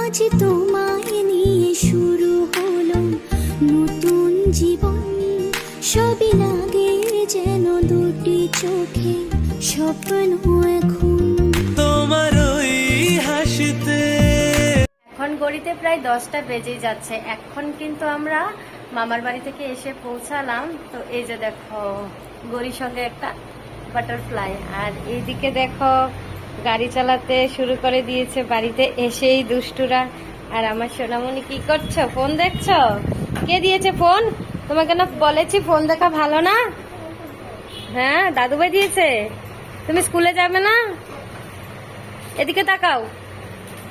আজ তোমায় নিয়ে শুরু হলো নতুন জীবন, সবই লাগে যেন দুটি চোখে স্বপ্ন এখন তোমার ওই হাসিতে। এখন ঘড়িতে প্রায় 10টা বেজেই যাচ্ছে। এখন কিন্তু আমরা মামার বাড়ি থেকে এসে পৌঁছালাম। তো এই যে দেখো গড়ির সঙ্গে একটা বাটারফ্লাই, আর এইদিকে দেখো গাড়ি চালাতে শুরু করে দিয়েছে বাড়িতে এসেই দুষ্টুরা। আর আমার সোনামণি কি করছো? ফোন দেখছো? কে দিয়েছে ফোন তোমাকে? না বলেছি ফোন দেখা ভালো না? হ্যাঁ, দাদুভাই দিয়েছে। তুমি স্কুলে যাবে না? এদিকে তাকাও,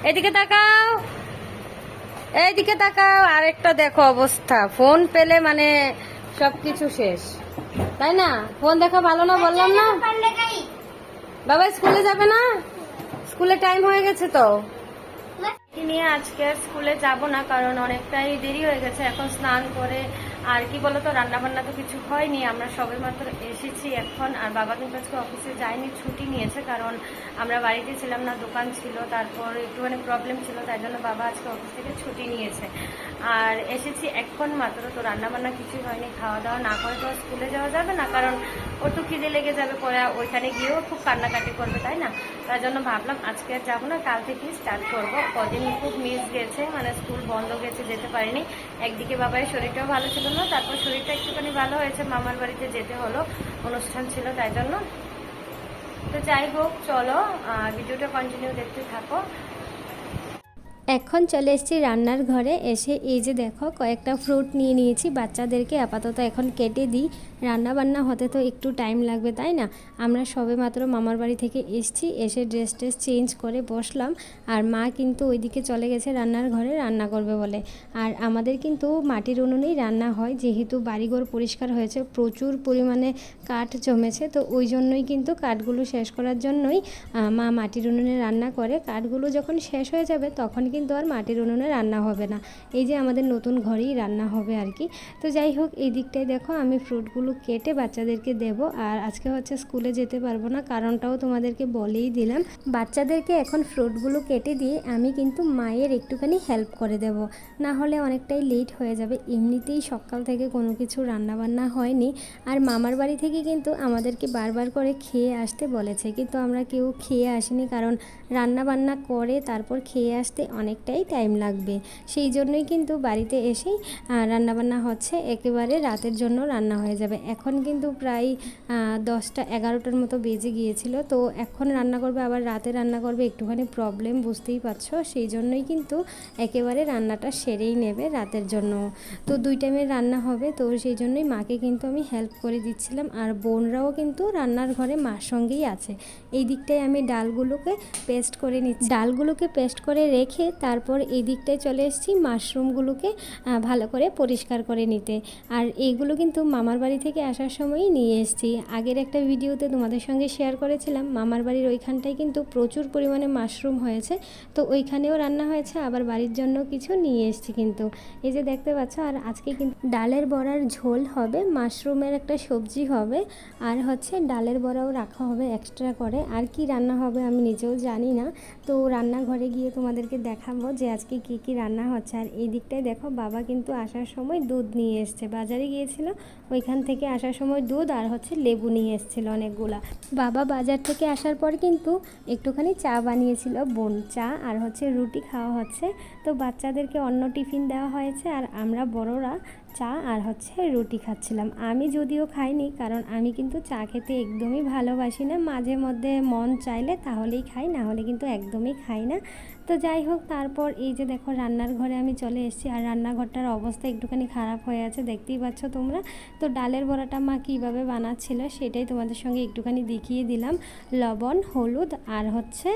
এদিকে তাকাও, এইদিকে তাকাও। আরেকটা দেখো অবস্থা, ফোন পেলে মানে সবকিছু শেষ, তাই না? ফোন দেখা ভালো না বললাম না? বাবা স্কুলে যাবে না? স্কুলে টাইম হয়ে গেছে তো। নিয়ে আজকে স্কুলে যাব না, কারণ অনেকটাই দেরি হয়ে গেছে। এখন স্নান করে আর কি বলতো, রান্না বান্না তো কিছু হয়নি, আমরা সবে মাত্র এসেছি এখন। আর বাবা কিন্তু আজকে অফিসে যায়নি, ছুটি নিয়েছে, কারণ আমরা বাড়িতে ছিলাম না, দোকান ছিল, তারপর একটুখানি প্রবলেম ছিল, তাই জন্য বাবা আজকে অফিস থেকে ছুটি নিয়েছে। আর এসেছি এখন মাত্র, তো রান্না বান্না কিছুই হয়নি। খাওয়া দাওয়া না করে তো স্কুলে যাওয়া যাবে না, কারণ ওর তো খিদে লেগে যাবে, পরে ওইখানে গিয়েও খুব কান্নাকাটি করবে, তাই না? তার জন্য ভাবলাম আজকে আর যাবো না, কাল থেকেই স্টার্ট করবো। কদিন খুব মিস গেছে, মানে স্কুল বন্ধ গেছে, যেতে পারিনি। একদিকে বাবার শরীরটাও ভালো ছিল না, তারপর শরীরটা একটুখানি ভালো হয়েছে, মামার বাড়িতে যেতে হলো, অনুষ্ঠান ছিল তাই জন্য। তো যাই হোক, চলো ভিডিওটা কন্টিনিউ দেখতে থাকো। এখন চলে এসেছি রান্নার ঘরে। এসে এই যে দেখো কয়েকটা ফ্রুট নিয়ে নিয়েছি, বাচ্চাদেরকে আপাতত এখন কেটে দিই। রান্না বান্না হতে তো একটু টাইম লাগবে, তাই না? আমরা সবে মাত্র মামার বাড়ি থেকে এসেছি, এসে ড্রেস চেঞ্জ করে বসলাম। আর মা কিন্তু ওইদিকে চলে গেছে রান্নার ঘরে রান্না করবে বলে। আর আমাদের কিন্তু মাটির উনুনেই রান্না হয়, যেহেতু বাড়িঘর পরিষ্কার হয়েছে, প্রচুর পরিমাণে কাঠ জমেছে, তো ওই জন্যই কিন্তু কাঠগুলো শেষ করার জন্যই মা মাটির উনুনে রান্না করে। কাঠগুলো যখন শেষ হয়ে যাবে তখন কিন্তু আর মাটির উনুনে রান্না হবে না, এই যে আমাদের নতুন ঘরেই রান্না হবে আর কি। তো যাই হোক, এই দিকটায় দেখো আমি ফ্রুটগুলো কেটে বাচ্চাদেরকে দেব। আর আজকে হচ্ছে স্কুলে যেতে পারবো না, কারণটাও তোমাদেরকে বলেই দিলাম। বাচ্চাদেরকে এখন ফ্রুটগুলো কেটে দিয়ে আমি কিন্তু মায়ের একটুখানি হেল্প করে দেব, না হলে অনেকটাই লেট হয়ে যাবে। এমনিতেই সকাল থেকে কোনো কিছু রান্নাবান্না হয়নি। আর মামার বাড়ি থেকে কিন্তু আমাদেরকে বারবার করে খেয়ে আসতে বলেছে, কিন্তু আমরা কেউ খেয়ে আসিনি, কারণ রান্না বান্না করে তারপর খেয়ে আসতে অনেকটাই টাইম লাগবে। সেই জন্যই কিন্তু বাড়িতে এসেই রান্নাবান্না হচ্ছে, একেবারে রাতের জন্য রান্না হয়ে যাবে। এখন কিন্তু প্রায় 10টা 11টার মতো বেজে গিয়েছিল, তো এখন রান্না করবে, আবার রাতে রান্না করবে, একটুখানি প্রবলেম, বুঝতেই পারছো। সেই জন্যই কিন্তু একেবারে রান্নাটা সেরেই নেবে রাতের জন্য। তো 2 টাইমের রান্না হবে, তো সেই জন্যই মাকে কিন্তু আমি হেল্প করে দিচ্ছিলাম। আর বোনরাও কিন্তু রান্নার ঘরে মার সঙ্গেই আছে। এই দিকটায় আমি ডালগুলোকে পেস্ট করে নিচ্ছি, ডালগুলোকে পেস্ট করে রেখে তারপর এই দিকটায় চলে এসেছি মাশরুমগুলোকে ভালো করে পরিষ্কার করে নিতে। আর এইগুলো কিন্তু মামার বাড়ি থেকে আসার সময়ই নিয়ে এসেছি। আগের একটা ভিডিওতে তোমাদের সঙ্গে শেয়ার করেছিলাম, মামার বাড়ির ওইখানটায় কিন্তু প্রচুর পরিমাণে মাশরুম হয়েছে, তো ওইখানেও রান্না হয়েছে, আবার বাড়ির জন্য কিছু নিয়ে এসেছি কিন্তু, এই যে দেখতে পাচ্ছ। আর আজকে কিন্তু ডালের বড়ার ঝোল হবে, মাশরুমের একটা সবজি হবে, আর হচ্ছে ডালের বড়াও রাখা হবে এক্সট্রা করে। আর কি রান্না হবে আমি নিজেও জানি না, তো রান্নাঘরে গিয়ে তোমাদেরকে দেখাবো যে আজকে কি কি রান্না হচ্ছে। আর এই দিকটায় দেখো বাবা কিন্তু আসার সময় দুধ নিয়ে এসছে, বাজারে গিয়েছিল, ওইখান থেকে আসার সময় দুধ আর হচ্ছে লেবু নিয়ে এসেছিল অনেকগুলা। বাবা বাজার থেকে আসার পর কিন্তু একটুখানি চা বানিয়েছিল বোন, চা আর হচ্ছে রুটি খাওয়া হচ্ছে। তো বাচ্চাদেরকে অন্য টিফিন দেওয়া হয়েছে, আর আমরা বড়রা চা আর হচ্ছে রুটি খাচ্ছিলাম। আমি যদিও খাইনি, কারণ আমি কিন্তু চা খেতে একদমই ভালোবাসি না, মাঝে মধ্যে মন চাইলে তাহলেই খাই, না হলে কিন্তু একদমই খাই না। তো যাই হোক, তারপর এই যে দেখো রান্নার ঘরে আমি চলে এসেছি। আর রান্নাঘরটার অবস্থা একটুখানি খারাপ হয়ে আছে, দেখতেই পাচ্ছ তোমরা। তো ডালের বড়াটা মা কীভাবে বানাচ্ছিল সেটাই তোমাদের সঙ্গে একটুখানি দেখিয়ে দিলাম। লবণ, হলুদ আর হচ্ছে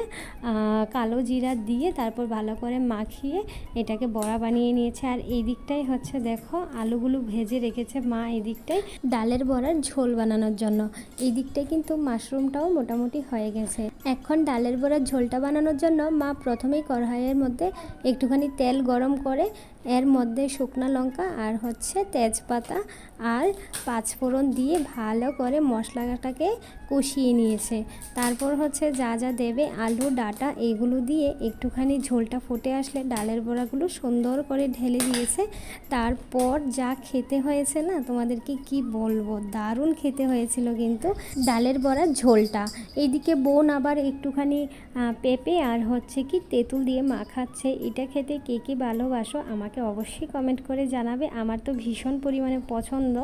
কালো জিরা দিয়ে তারপর ভালো করে মাখিয়ে এটাকে বড়া বানিয়ে নিয়েছে। আর এই দিকটাই হচ্ছে দেখো আলুগুলো ভেজে রেখেছে মা, এই দিকটাই ডালের বড়ার ঝোল বানানোর জন্য। এই দিকটায় কিন্তু মাশরুমটাও মোটামুটি হয়ে গেছে। এখন ডালের বড়ার ঝোলটা বানানোর জন্য মা প্রথমেই কড়াইয়ের মধ্যে একটুখানি তেল গরম করে এর মধ্যে শুকনো লঙ্কা আর হচ্ছে তেজপাতা আর পাঁচফোড়ন দিয়ে ভালো করে মশলাটাকে কষিয়ে নিয়েছে। তারপর হচ্ছে যা যা দেবে আলু ডাঁটা এইগুলো দিয়ে একটুখানি ঝোলটা ফুটে আসলে ডালের বড়াগুলো সুন্দর করে ঢেলে দিয়েছে। তারপর যা খেতে হয়েছে না, তোমাদেরকে কি বলবো, দারুণ খেতে হয়েছিল কিন্তু ডালের বড়ার ঝোলটা। এইদিকে বোন আবার একটুখানি পেঁপে আর হচ্ছে কি তেঁতুল দিয়ে মাখাচ্ছে। এটা খেতে কে কে ভালোবাসো আমাকে অবশ্যই কমেন্ট করে জানাবে। আমার তো ভীষণ পরিমাণে পছন্দ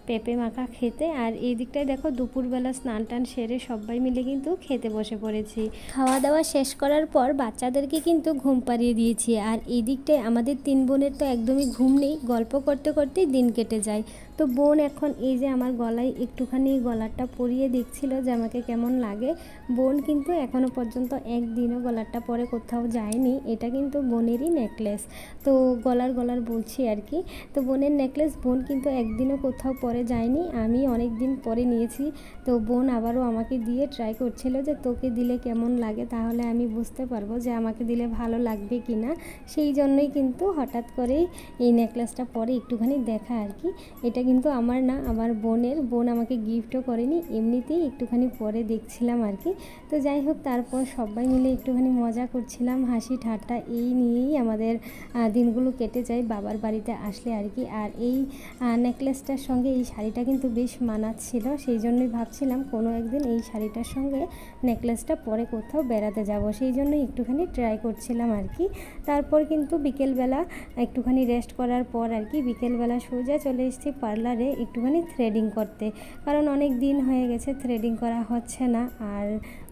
পেঁপে মাখা খেতে। আর এই দিকটায় দেখো দুপুরবেলা স্নান টান সেরে সবাই মিলে কিন্তু খেতে বসে পড়েছি। খাওয়া দাওয়া শেষ করার পর বাচ্চাদেরকে কিন্তু ঘুম পাড়িয়ে দিয়েছি। আর এই দিকটায় আমাদের 3 বোনের তো একদমই ঘুম নেই, গল্প করতে করতেই দিন কেটে যায়। তো বোন এখন এই যে আমার গলায় একটুখানি গলারটা পরিয়ে দেখছিল যে আমাকে কেমন লাগে। বোন কিন্তু এখনও পর্যন্ত একদিনও গলারটা পরে কোথাও যায়নি। এটা কিন্তু বোনেরই নেকলেস, তো গলার বলছি আর কি। তো বোনের নেকলেস বোন কিন্তু একদিনও কোথাও পরে যায়নি, আমি অনেক দিন পরে নিয়েছি। তো বোন আবারও আমাকে দিয়ে ট্রাই করছিল যে তোকে দিলে কেমন লাগে, তাহলে আমি বুঝতে পারবো যে আমাকে দিলে ভালো লাগবে কি না। সেই জন্যই কিন্তু হঠাৎ করেই এই নেকলেসটা পরে একটুখানি দেখা আর কি। এটা কিন্তু আমার না, আমার বোনের। বোন আমাকে গিফটও করেনি, এমনিতেই একটুখানি পরে দেখছিলাম আর কি। তো যাই হোক, তারপর সবাই মিলে একটুখানি মজা করছিলাম, হাসি ঠাট্টা এই নিয়েই আমাদের দিনগুলো কেটে যায় বাবার বাড়িতে আসলে আর কি। আর এই নেকলেসটার সঙ্গে এই শাড়িটা কিন্তু বেশ মানাচ্ছিল, সেই জন্যই ভাবছিলাম কোনো একদিন এই শাড়িটার সঙ্গে নেকলেসটা পরে কোথাও বেড়াতে যাব, সেই জন্যই একটুখানি ট্রাই করছিলাম আর কি। তারপর কিন্তু বিকেলবেলা একটুখানি রেস্ট করার পর আর কি বিকেলবেলা সোজা চলে এসেছি পার্লারে একটুখানি থ্রেডিং করতে, কারণ অনেক দিন হয়ে গেছে থ্রেডিং করা হচ্ছে না। আর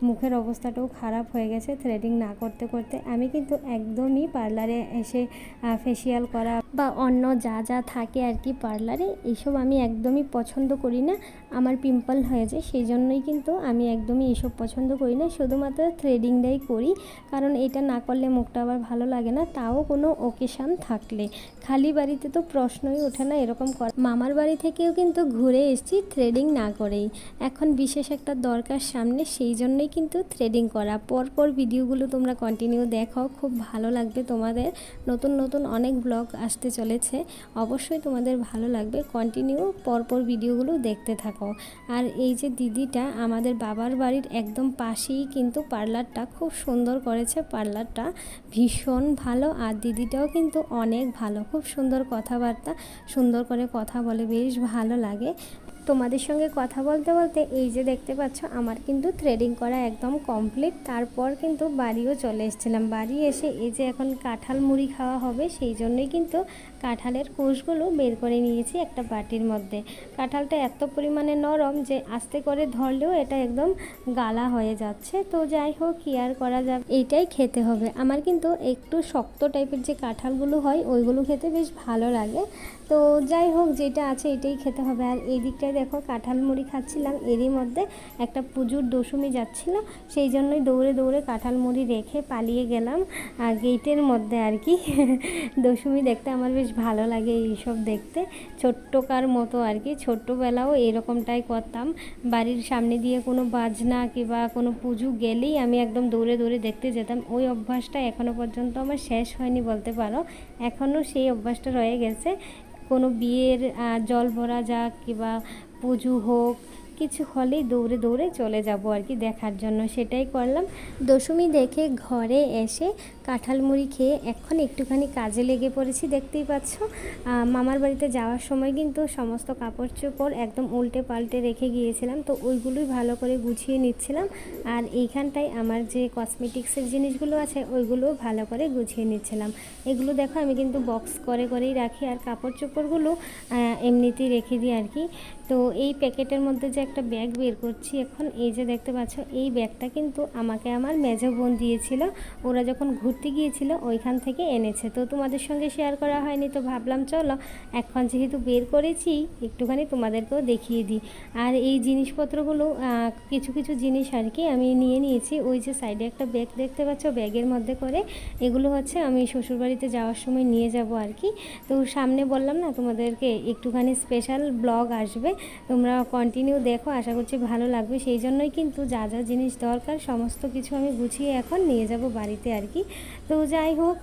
মুখের অবস্থাটাও খারাপ হয়ে গেছে থ্রেডিং না করতে করতে। আমি কিন্তু একদমই পার্লারে এসে ফেসিয়াল করা বা অন্য যা যা থাকে আর কি পার্লারে, এইসব আমি একদমই পছন্দ করি না। আমার পিম্পল হয়ে যায়, সেই জন্যই কিন্তু আমি একদমই এইসব পছন্দ করি না, শুধুমাত্র থ্রেডিংটাই করি। কারণ এটা না করলে মুখটা আবার ভালো লাগে না, তাও কোনো ওকেশান থাকলে। খালি বাড়িতে তো প্রশ্নই ওঠে না এরকম করা। মামার বাড়ি থেকেও কিন্তু ঘুরে এসেছি থ্রেডিং না করেই। এখন বিশেষ একটা দরকার সামনে, সেই জন্যই কিন্তু থ্রেডিং করা। পরপর ভিডিওগুলো তোমরা কন্টিনিউ দেখো, খুব ভালো লাগবে তোমাদের। নতুন নতুন অনেক ব্লগ আসতে চলেছে, অবশ্যই তোমাদের ভালো লাগবে। কন্টিনিউ পরপর ভিডিওগুলো দেখতে থাকো। আর এই যে দিদিটা, আমাদের বাবার বাড়ির একদম পাশেই কিন্তু পার্লারটা, খুব সুন্দর করেছে পার্লারটা, ভীষণ ভালো। আর দিদিটাও কিন্তু অনেক ভালো, খুব সুন্দর কথাবার্তা, সুন্দর করে কথা বলে, বেশ ভালো লাগে। তোমাদের সঙ্গে কথা বলতে বলতে এই যে দেখতে পাচ্ছ আমার কিন্তু থ্রেডিং করা একদম কমপ্লিট। তারপর কিন্তু বাড়িও চলে এসেছিলাম। বাড়ি এসে এই যে এখন কাঁঠাল মুড়ি খাওয়া হবে, সেই জন্যই কিন্তু কাঁঠালের কোষগুলো বের করে নিয়েছি একটা বাটির মধ্যে। কাঁঠালটা এত পরিমাণে নরম যে আস্তে করে ধরলেও এটা একদম গালা হয়ে যাচ্ছে। তো যাই হোক, কি আর করা যাবে, এইটাই খেতে হবে। আমার কিন্তু একটু শক্ত টাইপের যে কাঁঠালগুলো হয় ওইগুলো খেতে বেশ ভালো লাগে। তো যাই হোক, যেটা আছে এটাই খেতে হবে। আর এই দিকটায় দেখো কাঁঠাল মুড়ি খাচ্ছিলাম, এরই মধ্যে একটা পুজোর দশমী যাচ্ছিল, সেই জন্যই দৌড়ে দৌড়ে কাঁঠাল মুড়ি রেখে পালিয়ে গেলাম গেটের মধ্যে আর কি। দশমী দেখতে আমার বেশ ভালো লাগে, এইসব দেখতে ছোট্টকার মতো আর কি। ছোট্টবেলাও এরকমটাই করতাম, বাড়ির সামনে দিয়ে কোনো বাজনা কিংবা কোনো পুজো গেলেই আমি একদম দৌড়ে দৌড়ে দেখতে যেতাম। ওই অভ্যাসটা এখনও পর্যন্ত আমার শেষ হয়নি বলতে পারো, এখনও সেই অভ্যাসটা রয়ে গেছে। কোনো বিয়ের জল ভরা যাক কিংবা পুজো হোক, কিছু হলেই দৌড়ে দৌড়ে চলে যাব আর কি দেখার জন্য, সেটাই করলাম। দশমী দেখে ঘরে এসে কাঁঠাল মুড়ি খেয়ে এখন একটুখানি কাজে লেগে পড়েছি, দেখতেই পাচ্ছ। মামার বাড়িতে যাওয়ার সময় কিন্তু সমস্ত কাপড় চোপড় একদম উল্টে পাল্টে রেখে গিয়েছিলাম, তো ওইগুলোই ভালো করে গুছিয়ে নিচ্ছিলাম। আর এইখানটায় আমার যে কসমেটিক্সের জিনিসগুলো আছে ওইগুলোও ভালো করে গুছিয়ে নিচ্ছিলাম। এগুলো দেখো আমি কিন্তু বক্স করে করেই রাখি, আর কাপড় চোপড়গুলো এমনিতেই রেখে দিই আর কি। তো এই প্যাকেটের মধ্যে যে একটা ব্যাগ বের করছি এখন, এই যে দেখতে পাচ্ছ, এই ব্যাগটা কিন্তু আমাকে আমার মেজো বোন দিয়েছিল, ওরা যখন ঘুরতে গিয়েছিল ওইখান থেকে এনেছে। তো তোমাদের সঙ্গে শেয়ার করা হয়নি, তো ভাবলাম চলো এখন যেহেতু বের করেছি একটুখানি তোমাদেরকেও দেখিয়ে দিই। আর এই জিনিসপত্রগুলো কিছু কিছু জিনিস আর কি আমি নিয়ে নিয়েছি। ওই যে সাইডে একটা ব্যাগ দেখতে পাচ্ছ, ব্যাগের মধ্যে করে এগুলো হচ্ছে আমি শ্বশুরবাড়িতে যাওয়ার সময় নিয়ে যাব আর কি। তো সামনে বললাম না তোমাদেরকে একটুখানি স্পেশাল ব্লগ আসবে, তোমরা কন্টিনিউ দেখো, আশা করছি ভালো লাগবে। সেই জন্যই কিন্তু যা যা জিনিস দরকার সমস্ত কিছু আমি গুছিয়ে এখন নিয়ে যাব বাড়িতে আর কি। তো যাই হোক,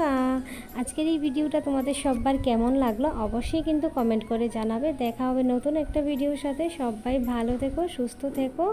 আজকের এই ভিডিওটা তোমাদের সবার কেমন লাগলো অবশ্যই কিন্তু কমেন্ট করে জানাবে। দেখা হবে নতুন একটা ভিডিওর সাথে। সবাই ভালো থেকো, সুস্থ থেকো।